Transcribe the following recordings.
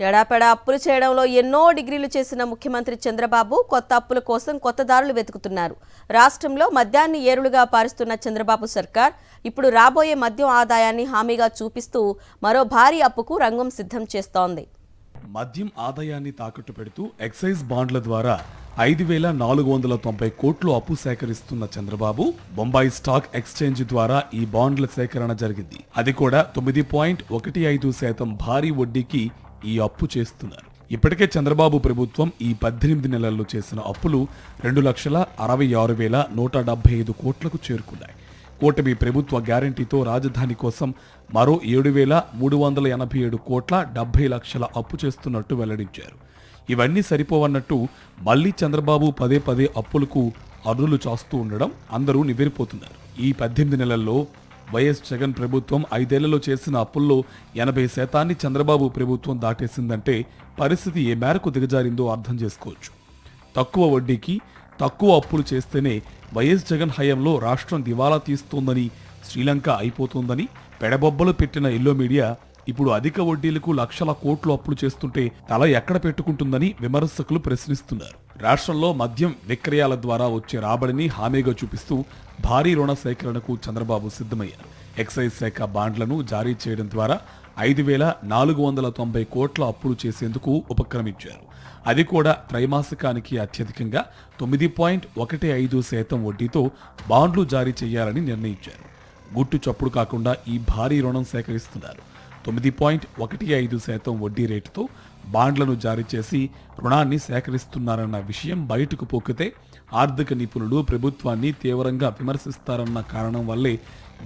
ఎడాపెడా అప్పులు చేయడంలో ఎన్నో డిగ్రీలు చేసిన ముఖ్యమంత్రి చంద్రబాబు కొత్త అప్పుల కోసం కొత్త దారులు వెతుకుతున్నారు. రాష్ట్రంలో మద్యాన్ని ఏరులుగా పారుస్తున్న చంద్రబాబు సర్కార్ ఇప్పుడు రాబోయే మద్యం ఆదాయాన్ని హామీగా చూపిస్తూ మరో భారీ అప్పుకు రంగం సిద్ధం చేస్తోంది. మద్యం ఆదాయాన్ని తాకట్టు పెడుతూ ఎక్సైజ్ బాండ్ల ద్వారా 5,490 కోట్లు అప్పు సేకరిస్తున్న చంద్రబాబు బొంబాయి స్టాక్ ఎక్స్చేంజ్ ద్వారా ఈ బాండ్ల సేకరణ జరిగింది. అది కూడా 9.15% భారీ వడ్డీకి ఈ అప్పు చేస్తున్నారు. ఇప్పటికే చంద్రబాబు ప్రభుత్వం ఈ 18 నెలల్లో చేసిన అప్పులు 2,66,175 కోట్లకు చేరుకున్నాయి. కూటమి ప్రభుత్వ గ్యారంటీతో రాజధాని కోసం మరో 7,387 కోట్ల 70 లక్షల అప్పు చేస్తున్నట్టు వెల్లడించారు. ఇవన్నీ సరిపోవన్నట్టు మళ్లీ చంద్రబాబు పదే పదే అప్పులకు అర్రులు చాస్తూ ఉండడం అందరూ నివ్వెరపోతున్నారు. ఈ 18 నెలల్లో వైఎస్ జగన్ ప్రభుత్వం 5 ఏళ్లలో చేసిన అప్పుల్లో 80% చంద్రబాబు ప్రభుత్వం దాటేసిందంటే పరిస్థితి ఏ మేరకు దిగజారిందో అర్థం చేసుకోవచ్చు. తక్కువ వడ్డీకి తక్కువ అప్పులు చేస్తేనే వైఎస్ జగన్ హయాంలో రాష్ట్రం దివాలా తీస్తోందని, శ్రీలంక అయిపోతోందని పెడబొబ్బలు పెట్టిన ఎల్లో మీడియా ఇప్పుడు అధిక వడ్డీలకు లక్షల కోట్లు అప్పులు చేస్తుంటే తల ఎక్కడ పెట్టుకుంటుందని విమర్శకులు ప్రశ్నిస్తున్నారు. రాష్ట్రంలో మద్యం విక్రయాల ద్వారా వచ్చే రాబడిని హామీగా చూపిస్తూ భారీ రుణ సేకరణకు చంద్రబాబు సిద్ధమయ్యారు. ఎక్సైజ్ శాఖ బాండ్లను జారీ చేయడం ద్వారా 5,490 కోట్ల అప్పులు చేసేందుకు ఉపక్రమించారు. అది కూడా త్రైమాసికానికి అత్యధికంగా 9.15% వడ్డీతో బాండ్లు జారీ చేయాలని నిర్ణయించారు. గుట్టు చప్పుడు కాకుండా ఈ భారీ రుణం సేకరిస్తున్నారు. 9.15% వడ్డీ రేటుతో బాండ్లను జారీ చేసి రుణాన్ని సేకరిస్తున్నారన్న విషయం బయటకు పొక్కితే ఆర్థిక నిపుణులు ప్రభుత్వాన్ని తీవ్రంగా విమర్శిస్తారన్న కారణం వల్లే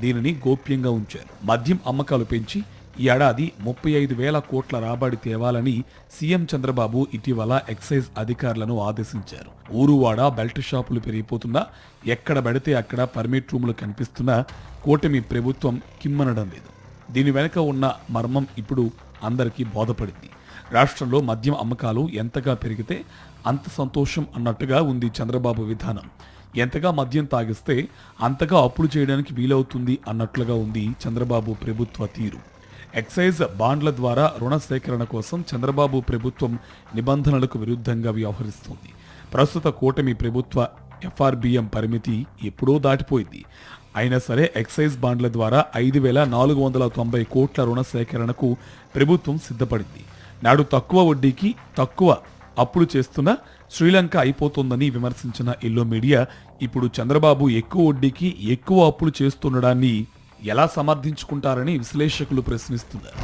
దీనిని గోప్యంగా ఉంచారు. మద్యం అమ్మకాలు పెంచి ఈ ఏడాది 35,000 కోట్ల రాబడి తేవాలని సీఎం చంద్రబాబు ఇటీవల ఎక్సైజ్ అధికారులను ఆదేశించారు. ఊరువాడ బెల్ట్ షాపులు పెరిగిపోతున్నా, ఎక్కడ పడితే అక్కడ పర్మిట్ రూములు కనిపిస్తున్నా కూటమి ప్రభుత్వం కిమ్మనడం లేదు. దీని వెనుక ఉన్న మర్మం ఇప్పుడు అందరికీ బోధపడింది. రాష్ట్రంలో మద్యం అమ్మకాలు ఎంతగా పెరిగితే అంత సంతోషం అన్నట్టుగా ఉంది చంద్రబాబు విధానం. ఎంతగా మద్యం తాగిస్తే అంతగా అప్పులు చేయడానికి వీలవుతుంది అన్నట్లుగా ఉంది చంద్రబాబు ప్రభుత్వ తీరు. ఎక్సైజ్ బాండ్ల ద్వారా రుణ సేకరణ కోసం చంద్రబాబు ప్రభుత్వం నిబంధనలకు విరుద్ధంగా వ్యవహరిస్తుంది. ప్రస్తుత కూటమి ప్రభుత్వ ఎఫ్ఆర్బిఎం పరిమితి ఎప్పుడో దాటిపోయింది. అయినా సరే ఎక్సైజ్ బాండ్ల ద్వారా 5,490 కోట్ల రుణ సేకరణకు ప్రభుత్వం సిద్ధపడింది. నాడు తక్కువ వడ్డీకి తక్కువ అప్పులు చేస్తున్న శ్రీలంక అయిపోతోందని విమర్శించిన ఎల్లో మీడియా ఇప్పుడు చంద్రబాబు ఎక్కువ వడ్డీకి ఎక్కువ అప్పులు చేస్తుండడాన్ని ఎలా సమర్థించుకుంటారని విశ్లేషకులు ప్రశ్నిస్తున్నారు.